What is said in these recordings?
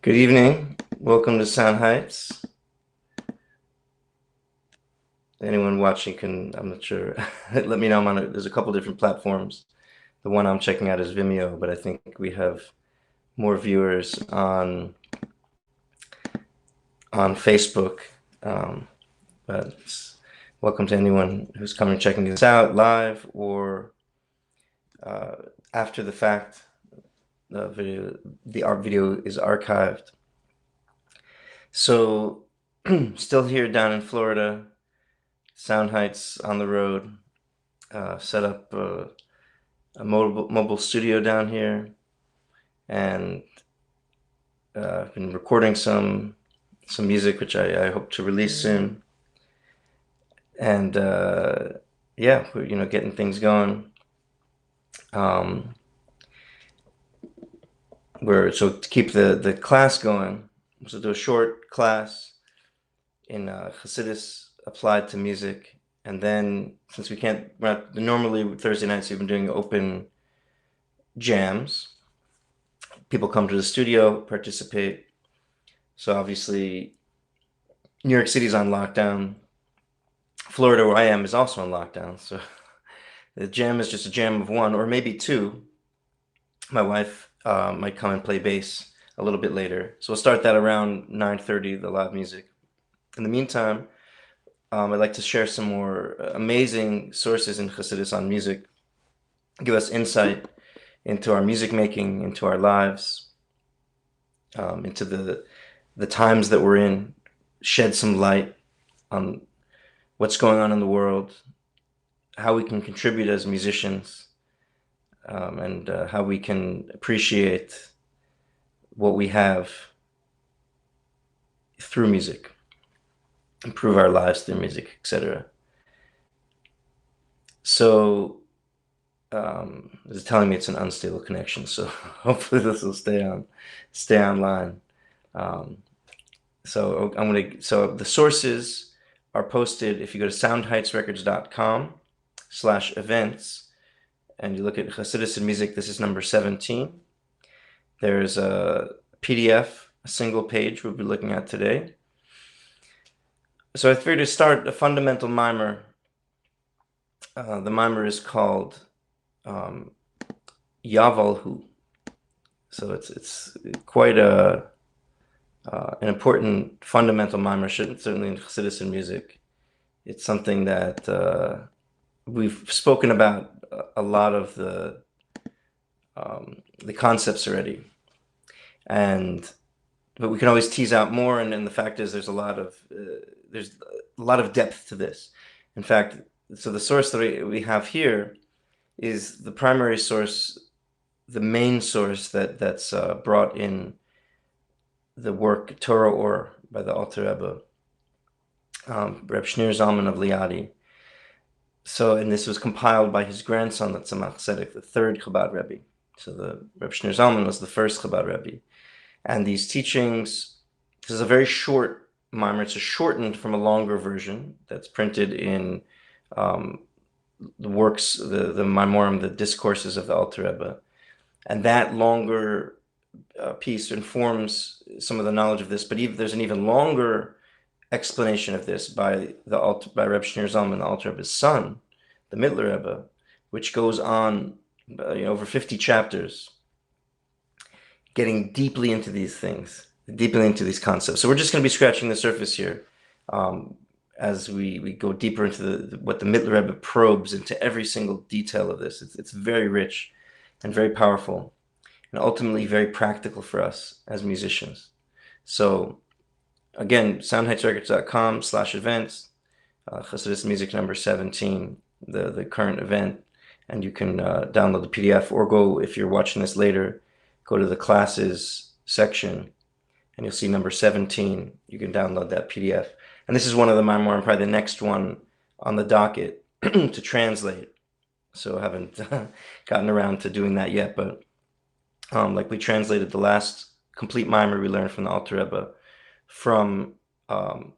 Good evening. Welcome to Sound Heights. Anyone watching can, I'm not sure, let me know. There's a couple different platforms. The one I'm checking out is Vimeo, but I think we have more viewers on Facebook. Um, but welcome to anyone who's coming checking this out live or uh, after the fact. The art video is archived. So, still here down in Florida, Sound Heights on the road. Set up a mobile studio down here, and I've been recording some music, which I hope to release soon. And yeah, we're getting things going. Um, so to keep the class going, so do a short class in Chassidus applied to music, and then since we're not normally Thursday nights, we've been doing open jams. People come to the studio, participate. So obviously, New York City's on lockdown. Florida, where I am, is also on lockdown. So the jam is just a jam of one, or maybe two. My wife might come and play bass a little bit later. So we'll start that around 9:30, the live music. In the meantime, I'd like to share some more amazing sources in Chassidus on music, give us insight into our music making, into our lives, into the times that we're in, shed some light on what's going on in the world, how we can contribute as musicians, and how we can appreciate what we have through music, improve our lives through music, etc. So it's telling me it's an unstable connection, so hopefully this will stay online. Um, so the sources are posted if you go to soundheightsrecords.com/events and you look at Chassidus and music. This is number 17. There's a PDF, a single page we'll be looking at today. So I figured to start a fundamental mimer. The mimer is called Yavalhu. So it's quite an important fundamental mimer, certainly in Chassidus and music. It's something that we've spoken about a lot of the concepts already, but we can always tease out more. And the fact is, there's a lot of depth to this. In fact, so the source that we have here is the primary source, the main source that's brought in the work Torah Or by the Alter Rebbe, Reb Shneur Zalman of Liadi. So, and this was compiled by his grandson, the Tzemach Tzedek, the third Chabad Rebbe. So the Reb Shneur Zalman was the first Chabad Rebbe. And these teachings, this is a very short mimer. It's a shortened from a longer version that's printed in the works, the Maimorim, the discourses of the Alter Rebbe. And that longer piece informs some of the knowledge of this, but there's an even longer explanation of this by Reb Shneur Zalman, the Alter Rebbe's son, the Mittler Rebbe, which goes on over 50 chapters, getting deeply into these things, deeply into these concepts. So we're just going to be scratching the surface here as we go deeper into what the Mittler Rebbe probes into every single detail of this. It's very rich and very powerful, and ultimately very practical for us as musicians. So again, soundheightsrecords.com/events, Chassidus music number 17, the current event, and you can download the PDF, or go, if you're watching this later, go to the classes section and you'll see number 17. You can download that PDF. And this is one of the Maimorim, probably the next one on the docket to translate. So I haven't gotten around to doing that yet, but like we translated the last complete mimer we learned from the Alter Rebbe from Torah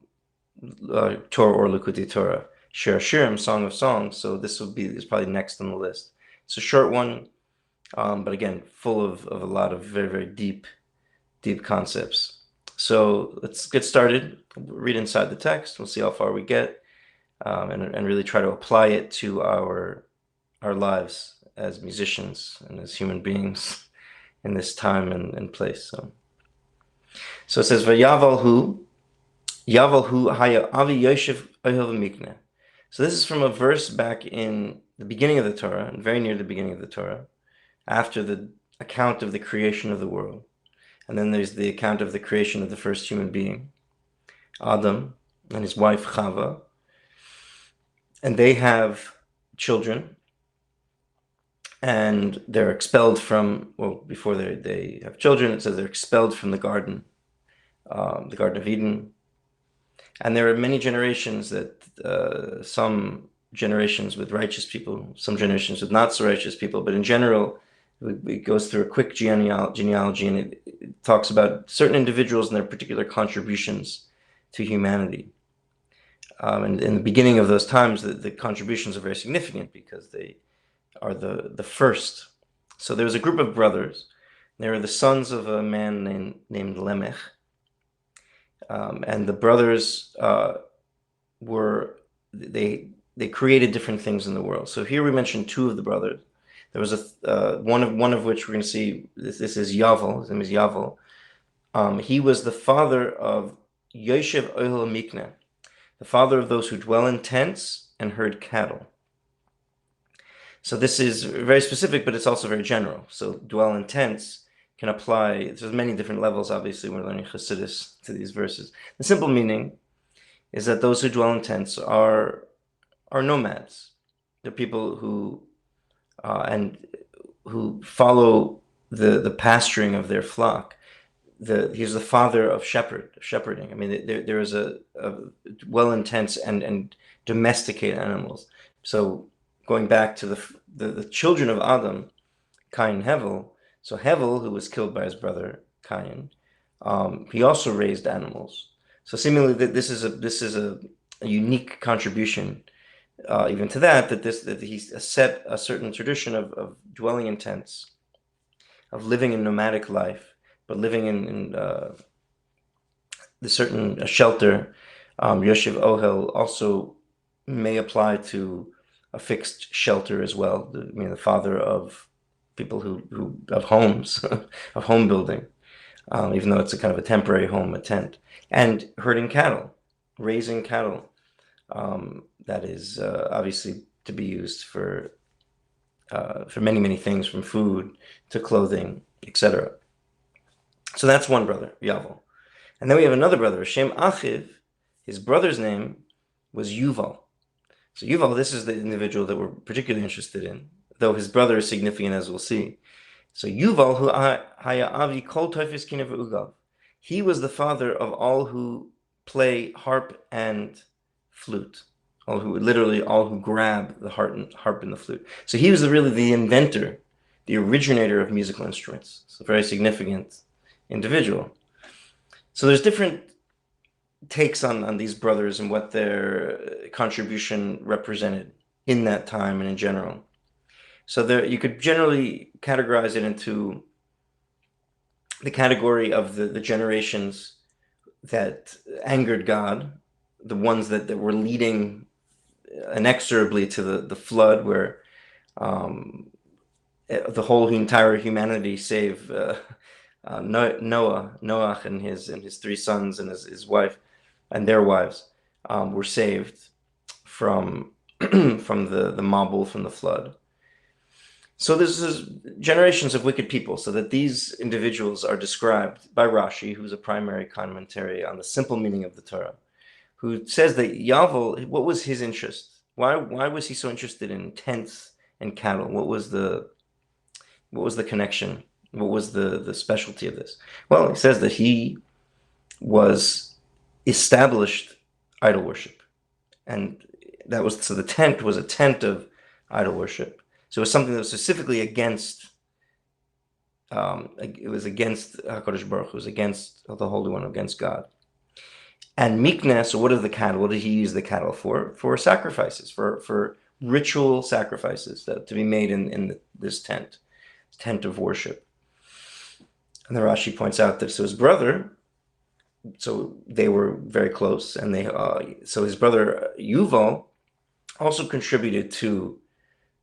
Or Likutei Torah, Shir Shirim, Song of Songs. So this is probably next on the list. It's a short one, but again, full of a lot of very, very deep deep concepts. So let's get started. We'll read inside the text. We'll see how far we get, and really try to apply it to our lives as musicians and as human beings in this time and place. So it says, Yavalhu haya avi yoshev ohel mikneh. So this is from a verse back in the beginning of the Torah, and very near the beginning of the Torah, after the account of the creation of the world. And then there's the account of the creation of the first human being, Adam, and his wife Chava. And they have children, and they're expelled from, well, before they have children, it says they're expelled from the Garden of Eden. And there are many generations that, some generations with righteous people, some generations with not so righteous people, but in general, it goes through a quick genealogy, and it talks about certain individuals and their particular contributions to humanity. And in the beginning of those times, the contributions are very significant because they are the first. So there was a group of brothers. They were the sons of a man named Lemech. And the brothers they created different things in the world. So here we mentioned two of the brothers. There was one of which we're going to see. This is Yavel. His name is Yavel. He was the father of Yoshev Ohel Mikneh, the father of those who dwell in tents and herd cattle. So this is very specific, but it's also very general. So dwell in tents can apply. There's many different levels. Obviously, we're learning Chassidus to these verses. The simple meaning is that those who dwell in tents are nomads. They're people who follow the pasturing of their flock. He's the father of shepherding. I mean, there is a dwell in tents and domesticate animals. So going back to the children of Adam, Cain and Hevel. So Hevel, who was killed by his brother Cain, he also raised animals. So seemingly this is a unique contribution, even to that he set a certain tradition of dwelling in tents, of living in nomadic life, but living in the certain shelter. Yoshev Ohel also may apply to a fixed shelter as well. The father of people who of homes, of home building, even though it's a kind of a temporary home, a tent, and herding cattle, raising cattle. That is obviously to be used for many things, from food to clothing, etc. So that's one brother, Yavel. And then we have another brother, Shem Achiv. His brother's name was Yuval. So Yuval, this is the individual that we're particularly interested in, though his brother is significant, as we'll see. So Yuval, who haya avi kol toifis kina v'ugav. He was the father of all who play harp and flute, all who grab the harp and the flute. So he was really the inventor, the originator of musical instruments. So a very significant individual. So there's different takes on these brothers and what their contribution represented in that time and in general. So you could generally categorize it into the category of the generations that angered God, the ones that were leading inexorably to the flood, where the entire humanity, save Noah and his three sons and his wife and their wives, were saved from the Mabul, from the flood. So this is generations of wicked people, so that these individuals are described by Rashi, who's a primary commentary on the simple meaning of the Torah, who says that Yavel, what was his interest? Why was he so interested in tents and cattle? What was the connection? What was the specialty of this? Well, he says that he was established idol worship, and the tent was a tent of idol worship. So it was something that was specifically against. It was against Hakadosh Baruch Hu. It was against the Holy One, against God. And Mikneh. So what are the cattle? What did he use the cattle for? For sacrifices, for ritual sacrifices to be made in this tent of worship. And the Rashi points out that so his brother, so they were very close, and so his brother Yuval also contributed to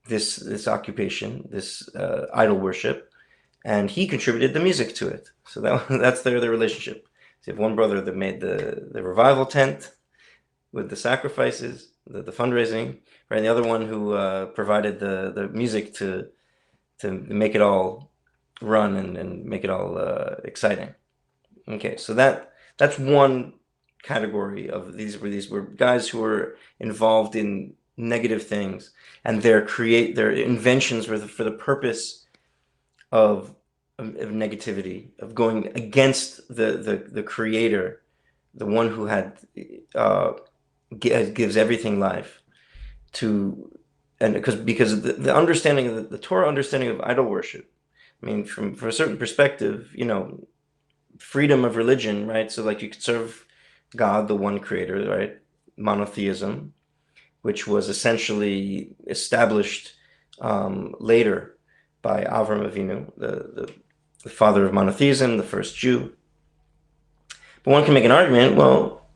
this occupation, this idol worship, and he contributed the music to it. So that's their relationship. So you have one brother that made the revival tent with the sacrifices, the fundraising, right? And the other one who provided the music to make it all run and make it all exciting. Okay, so that's one category of these were guys who were involved in negative things, and their inventions were for the purpose of negativity, of going against the creator, the one who had gives everything life to, and because the understanding of the Torah understanding of idol worship, I mean, from a certain perspective, freedom of religion, right? So like you could serve God, the one creator, right? Monotheism, which was essentially established later by Avram Avinu, the father of monotheism, the first Jew. But one can make an argument, well,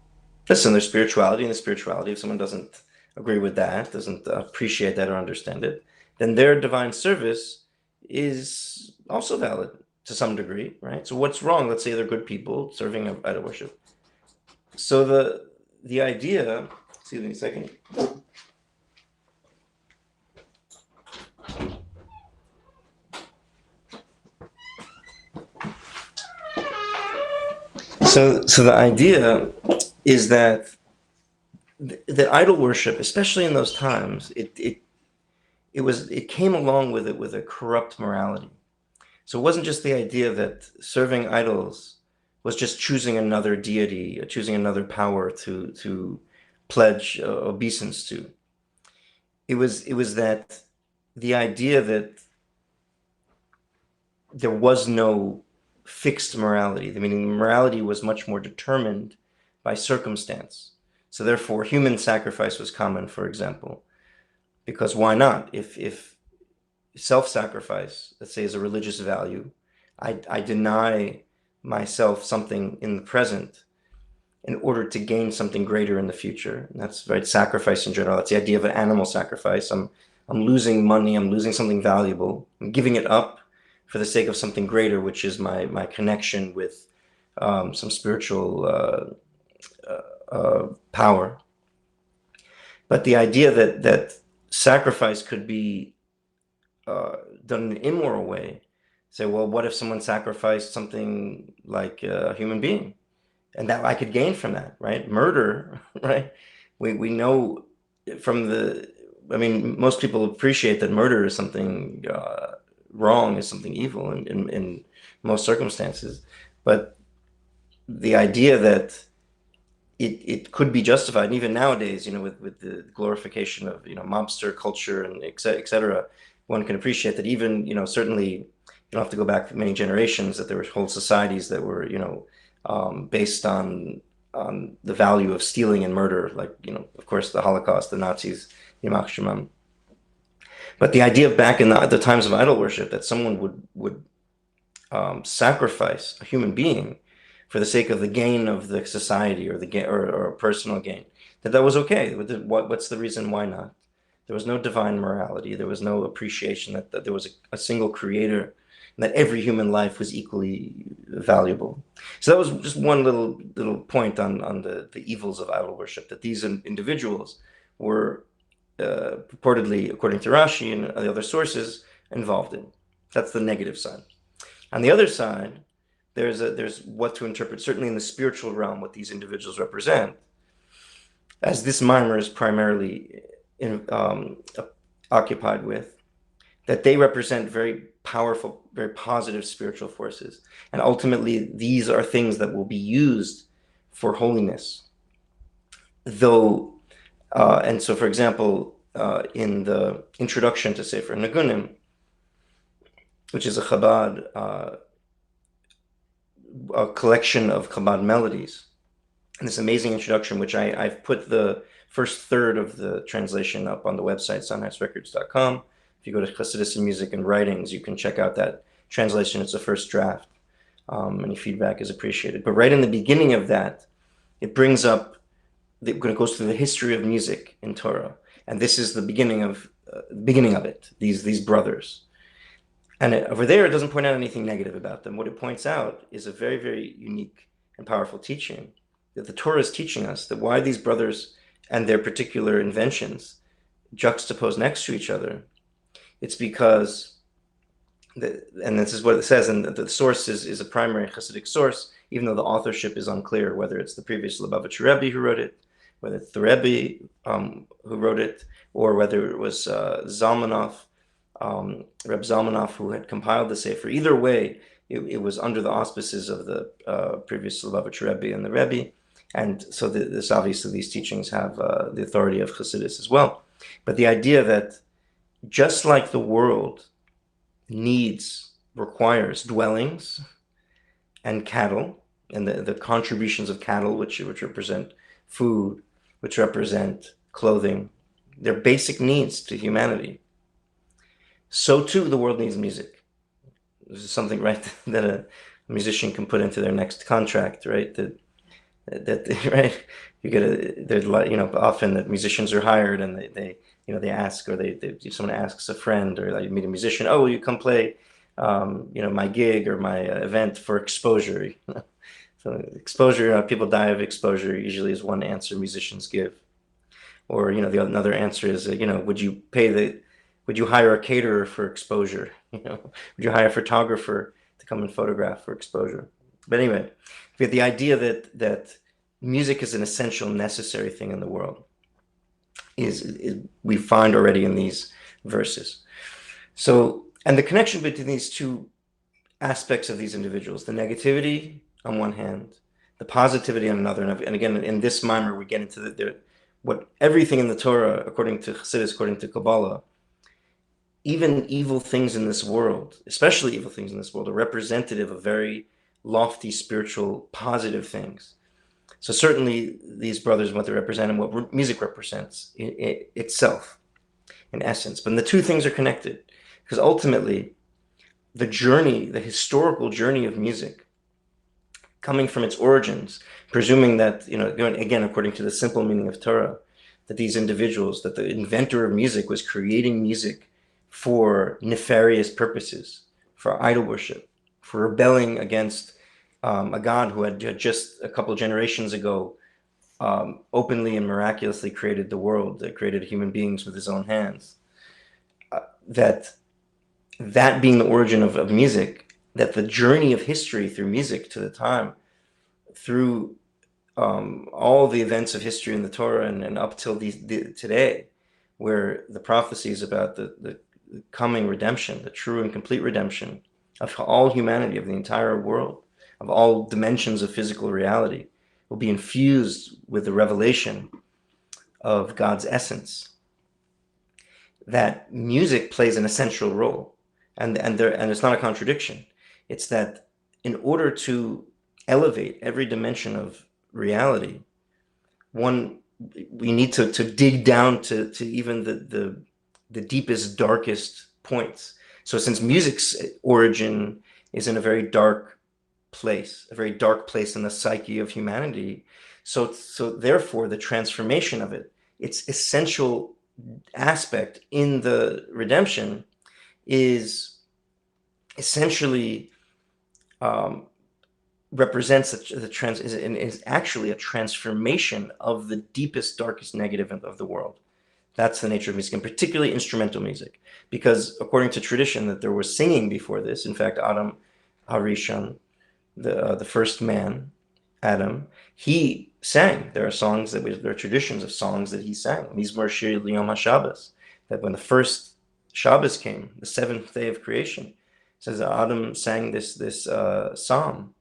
listen, there's spirituality, and the spirituality, if someone doesn't agree with that, doesn't appreciate that or understand it, then their divine service is also valid to some degree, right? So what's wrong? Let's say they're good people serving idol worship. So the idea, excuse me a second. So the idea is that the idol worship, especially in those times, it came along with it with a corrupt morality. So it wasn't just the idea that serving idols was just choosing another deity, or choosing another power to pledge obeisance to. It was that the idea that there was no fixed morality, meaning morality was much more determined by circumstance. So therefore, human sacrifice was common, for example, because why not? If self-sacrifice, let's say, is a religious value, I deny myself something in the present in order to gain something greater in the future. And that's right, sacrifice in general. That's the idea of an animal sacrifice. I'm losing money, I'm losing something valuable, I'm giving it up for the sake of something greater, which is my connection with some spiritual power. But the idea that sacrifice could be done in an immoral way, say, well, what if someone sacrificed something like a human being, and that I could gain from that, right? Murder, right? We know from I mean, most people appreciate that murder is something wrong, is something evil in most circumstances, but the idea that it could be justified, and even nowadays, with the glorification of mobster culture and et cetera, one can appreciate that even certainly you don't have to go back many generations, that there were whole societies that were based on the value of stealing and murder, like of course the Holocaust, the Nazis, Yimach Shemam. But the idea of back in the times of idol worship, that someone would sacrifice a human being for the sake of the gain of the society, or or personal gain, that was okay. What's the reason why not? There was no divine morality. There was no appreciation that there was a single creator, and that every human life was equally valuable. So that was just one little point on the evils of idol worship, that these individuals were purportedly, according to Rashi and the other sources, involved in. That's the negative side. On the other side, there's what to interpret, certainly in the spiritual realm, what these individuals represent, as this mimer is primarily occupied with, that they represent very powerful, very positive spiritual forces. And ultimately, these are things that will be used for holiness. And so, for example, in the introduction to Sefer Nagunim, which is a Chabad, a collection of Chabad melodies, and this amazing introduction, which I've put the first third of the translation up on the website, sonheitsrecords.com. If you go to Chassidus and Music and Writings, you can check out that translation. It's the first draft. Any feedback is appreciated. But right in the beginning of that, it brings up, it goes through the history of music in Torah, and this is the beginning of it. These brothers, and over there, it doesn't point out anything negative about them. What it points out is a very, very unique and powerful teaching that the Torah is teaching us, that why these brothers and their particular inventions juxtaposed next to each other. It's because, and this is what it says, and the source is a primary Hasidic source, even though the authorship is unclear, whether it's the previous Lubavitch Rebbe who wrote it, whether it's the Rebbe who wrote it, or whether it was Zalmanov, Reb Zalmanov, who had compiled the Sefer. Either way, it was under the auspices of the previous Lubavitch Rebbe and the Rebbe, and so this obviously these teachings have the authority of Chassidus as well. But the idea that just like the world requires dwellings and cattle, and the contributions of cattle, which represent food, which represent clothing, they're basic needs to humanity. So too, the world needs music. This is something, right, that a musician can put into their next contract, right? That right, you get often that musicians are hired and they ask, or someone asks a friend, or you meet a musician, oh, will you come play, my gig or my event for exposure? So exposure, people die of exposure usually is one answer musicians give. Or, another answer is, would you hire a caterer for exposure? Would you hire a photographer to come and photograph for exposure? But anyway, we have the idea that music is an essential, necessary thing in the world. Is we find already in these verses. So, and the connection between these two aspects of these individuals, the negativity on one hand, the positivity on another, and again, in this mimer, we get into what everything in the Torah, according to Chassidus, according to Kabbalah, even evil things in this world, especially evil things in this world, are representative of very lofty, spiritual, positive things. So certainly these brothers, what they represent and what music represents itself, in essence. But the two things are connected, because ultimately the historical journey of music, coming from its origins, presuming that, again, according to the simple meaning of Torah, that these individuals, that the inventor of music was creating music for nefarious purposes, for idol worship, for rebelling against a God who had just a couple generations ago openly and miraculously created the world, that created human beings with his own hands. That being the origin of music, that the journey of history through music to the time, through all the events of history in the Torah and up till today, where the prophecies about the coming redemption, the true and complete redemption of all humanity, of the entire world, of all dimensions of physical reality, will be infused with the revelation of God's essence. That music plays an essential role, and it's not a contradiction. It's that in order to elevate every dimension of reality, we need to dig down to even the deepest, darkest points. So since music's origin is in a very dark place in the psyche of humanity, so therefore the transformation of its essential aspect in the redemption is essentially represents is actually a transformation of the deepest, darkest negative of the world. That's the nature of music, and particularly instrumental music, because according to tradition that there was singing before this. In fact, Adam Harishon, the first man, Adam, he sang. There are traditions of songs that he sang. Mizmor Shir L'Yom HaShabbos, that when the first Shabbos came, the seventh day of creation, it says that Adam sang this psalm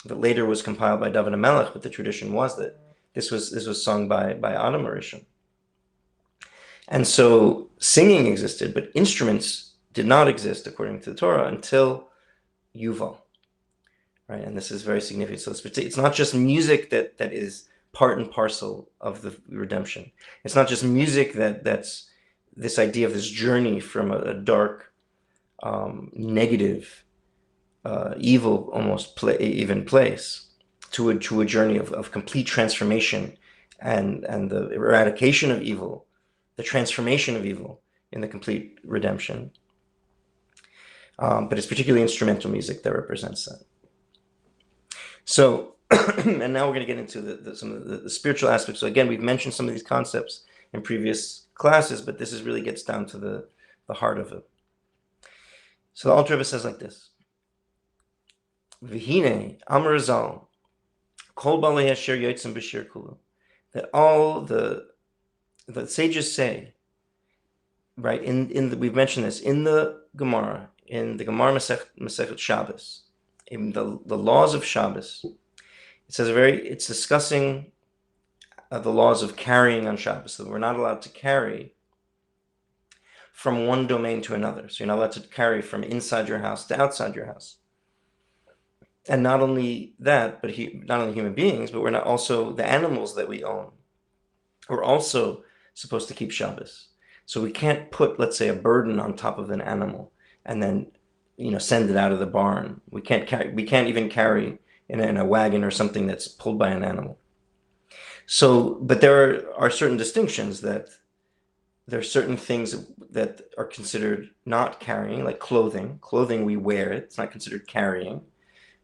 that later was compiled by David HaMelech, but the tradition was that this was sung by Adam Harishon. And so singing existed, but instruments did not exist according to the Torah until Yuval, right? And this is very significant. So it's not just music that is part and parcel of the redemption. It's not just music that's this idea of this journey from a dark, negative evil almost even place, to a journey of complete transformation, and the eradication of evil, the transformation of evil in the complete redemption. But it's particularly instrumental music that represents that. So, and now we're going to get into some of the spiritual aspects. So again, we've mentioned some of these concepts in previous classes, but this really gets down to the heart of it. So the Alter Rebbe says like this: V'hine Amar Zal Kol Balei Asher Yotzim B'Shir Kulu. That all the sages say, right? We've mentioned this in the Gemara, Masechet Shabbos, in the laws of Shabbos. It says it's discussing the laws of carrying on Shabbos. So we're not allowed to carry from one domain to another. So you're not allowed to carry from inside your house to outside your house. And not only that, but not only human beings, but we're not also the animals that we own. We're also supposed to keep Shabbos. So we can't put, let's say, a burden on top of an animal and then, send it out of the barn. We can't even carry in a wagon or something that's pulled by an animal. So, but there are certain distinctions, that there are certain things that are considered not carrying, like clothing. Clothing, we wear it. It's not considered carrying,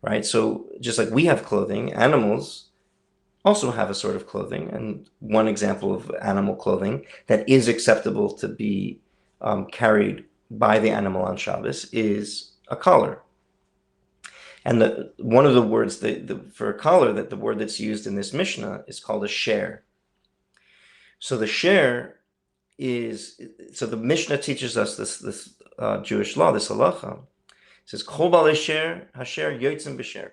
right? So just like we have clothing, animals also have a sort of clothing. And one example of animal clothing that is acceptable to be carried by the animal on Shabbos is a collar. And one of the words for a collar, that the word that's used in this Mishnah is called a share. So the share so the Mishnah teaches us this Jewish law, this halacha. It says, Kol balei sher hasher yotzim b'sher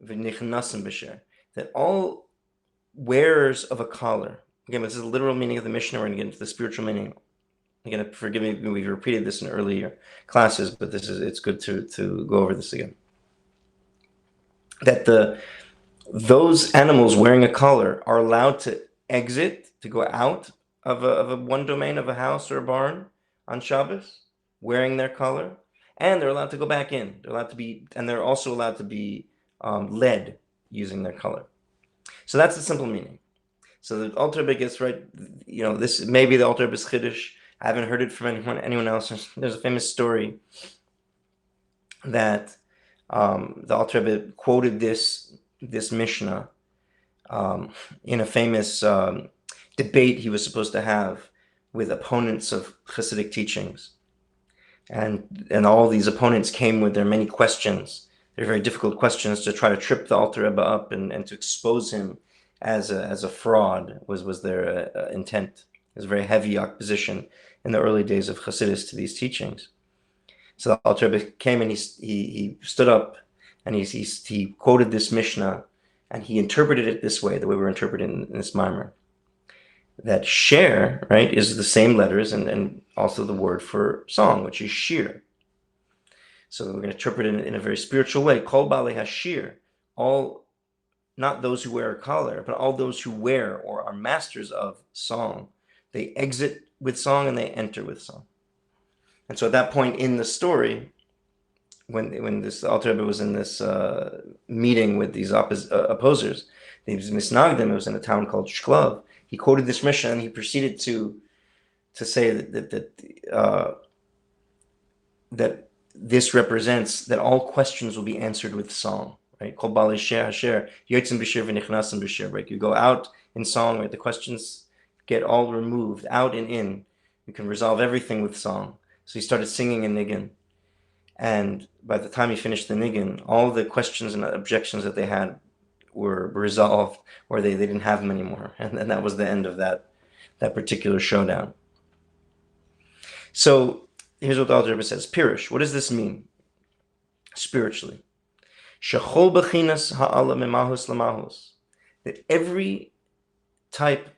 v'nichnasim b'sher. That all wearers of a collar, again, this is the literal meaning of the Mishnah. We're going to get into the spiritual meaning. Again, forgive me, we've repeated this in earlier classes, but it's good to go over this again. That those animals wearing a collar are allowed to exit, to go out of a one domain of a house or a barn on Shabbos, wearing their collar, and they're allowed to go back in. They're also allowed to be led using their collar. So that's the simple meaning. So the Alter Rebbe gets right. This may be the Alter Rebbe's Chiddush. I haven't heard it from anyone else. There's a famous story that the Alter Rebbe quoted this Mishnah in a famous debate he was supposed to have with opponents of Hasidic teachings, and all these opponents came with their many questions. They're very difficult questions to try to trip the Alter Rebbe up and to expose him as a fraud was their intent. There's a very heavy opposition in the early days of Chassidus to these teachings. So the Alter Rebbe came and he stood up and he quoted this Mishnah, and he interpreted it this way, the way we're interpreting in this Maimer. That share, right, is the same letters and also the word for song, which is shir. So we're going to interpret it in a very spiritual way. Kol balei hashir, all, not those who wear a collar, but all those who wear or are masters of song. They exit with song and they enter with song. And so at that point in the story, when this Alter Rebbe was in this meeting with these opposers, these misnagdim, it was in a town called Shklov. He quoted this Mishnah and he proceeded to say that this represents that all questions will be answered with song, right? Kol balei sher hasher yotzim b'shir v'nichnasim b'shir. Right? You go out in song, right? The questions get all removed, out and in. You can resolve everything with song. So he started singing a niggin, and by the time he finished the niggin, all the questions and objections that they had were resolved, or they didn't have them anymore, and then that was the end of that particular showdown. So here's what the Alter Rebbe says. Pirush, what does this mean spiritually? Shechol bechinas ha'ala memahus lamahus. That every type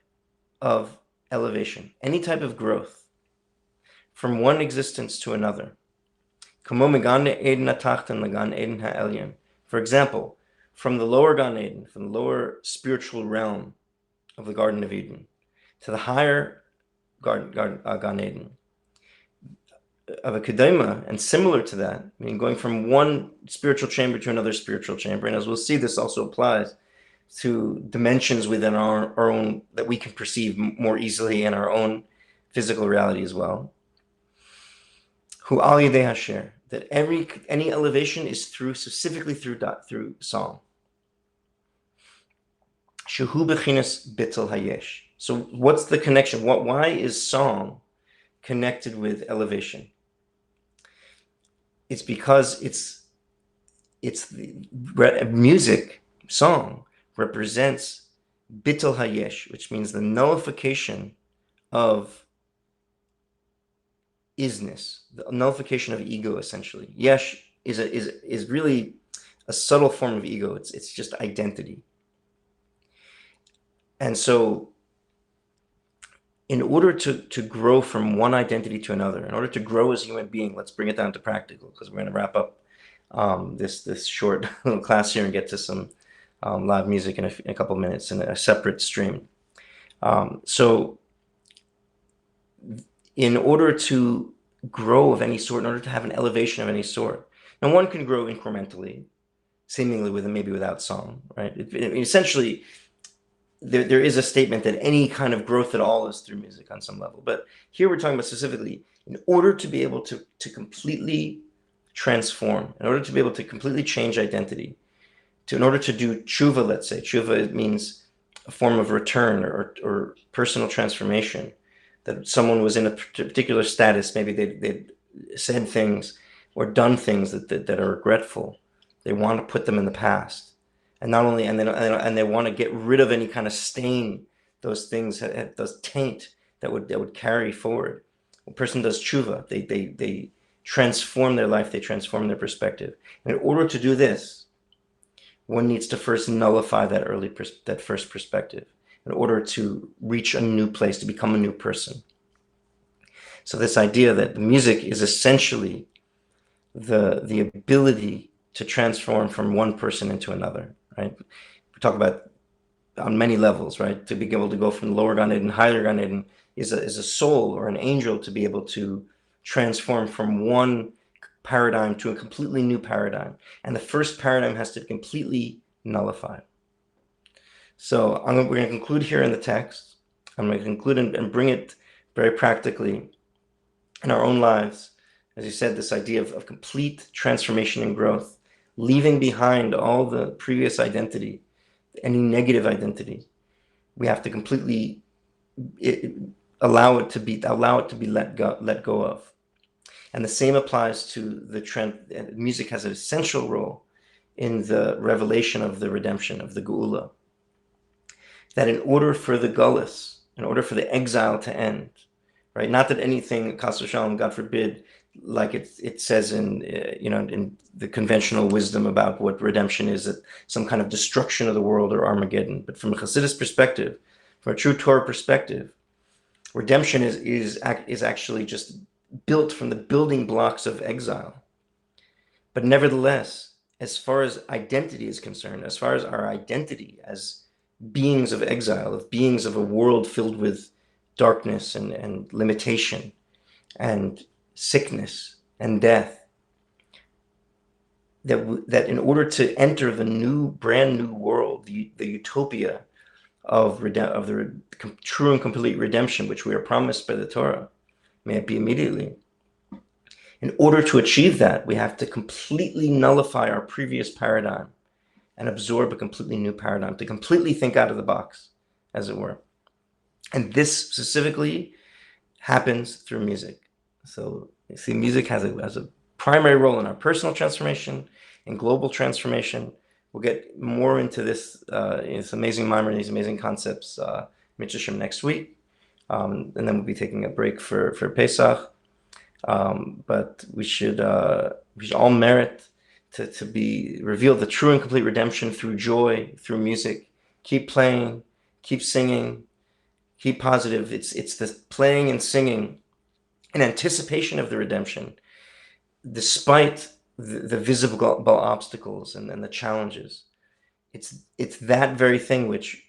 of elevation, any type of growth, from one existence to another. For example, from the lower Gan Eden, from the lower spiritual realm of the Garden of Eden, to the higher Gan Eden, a kedema, and similar to that, meaning going from one spiritual chamber to another spiritual chamber. And as we'll see, this also applies to dimensions within our own that we can perceive more easily in our own physical reality as well. Hu al yedei hasher, that any elevation is specifically through song. Shehu bechinas bittul hayesh. So what's the connection? Why is song connected with elevation? It's because music, song, represents bittul hayesh, which means the nullification of isness, the nullification of ego, essentially. Yesh is really a subtle form of ego. It's just identity. And so in order to grow from one identity to another, in order to grow as a human being, let's bring it down to practical, because we're going to wrap up this short little class here and get to some live music in a couple of minutes in a separate stream. So in order to grow of any sort, in order to have an elevation of any sort, now one can grow incrementally, seemingly maybe without song, right? Essentially, there is a statement that any kind of growth at all is through music on some level. But here we're talking about specifically, in order to be able to completely transform, in order to be able to completely change identity, in order to do tshuva, let's say, tshuva means a form of return or personal transformation, that someone was in a particular status, maybe they'd said things or done things that are regretful. They want to put them in the past. And not only, and they want to get rid of any kind of stain, those things, those taint that would carry forward. A person does tshuva, they transform their life, they transform their perspective. And in order to do this, one needs to first nullify that first perspective in order to reach a new place, to become a new person. So this idea that the music is essentially the ability to transform from one person into another. Right? We talk about on many levels, right? To be able to go from lower Gan Eden, higher Gan Eden is a soul or an angel to be able to transform from one paradigm to a completely new paradigm. And the first paradigm has to be completely nullified. So we're going to conclude here in the text. I'm going to conclude and bring it very practically in our own lives. As you said, this idea of complete transformation and growth, leaving behind all the previous identity, any negative identity. We have to completely allow it to be let go of. And the same applies to the trend. Music has an essential role in the revelation of the redemption, of the geula. That in order for the gullus, in order for the exile to end, right? Not that anything, Chas v'shalom, God forbid, like it says in in the conventional wisdom about what redemption is, that some kind of destruction of the world or Armageddon. But from a Chassidus perspective, from a true Torah perspective, redemption is actually just built from the building blocks of exile. But nevertheless, as far as identity is concerned, as far as our identity as beings of exile, of beings of a world filled with darkness and limitation and sickness and death, that in order to enter the brand new world, the utopia of the true and complete redemption, which we are promised by the Torah, may it be immediately. In order to achieve that, we have to completely nullify our previous paradigm and absorb a completely new paradigm, to completely think out of the box, as it were. And this specifically happens through music. So you see, music has a primary role in our personal transformation and global transformation. We'll get more into this amazing mimer, these amazing concepts, Mitzvah next week. And then we'll be taking a break for Pesach. But we should all merit to be revealed the true and complete redemption through joy, through music. Keep playing, keep singing, keep positive. It's the playing and singing in anticipation of the redemption, despite the visible obstacles and the challenges. It's that very thing which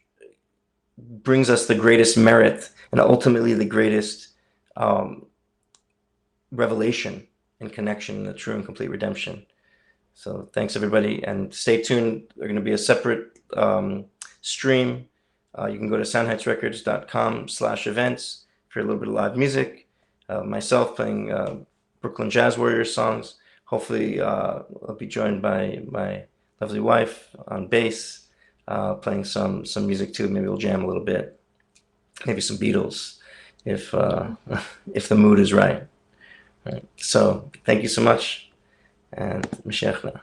brings us the greatest merit and ultimately the greatest revelation and connection in the true and complete redemption. So thanks everybody, and stay tuned. There's going to be a separate stream. You can go to soundheitsrecords.com/events for a little bit of live music. Myself playing Brooklyn Jazz Warriors songs. Hopefully I'll be joined by my lovely wife on bass, playing some music too. Maybe we'll jam a little bit. Maybe some Beatles if if the mood is right. Right. So thank you so much, and Mashiach.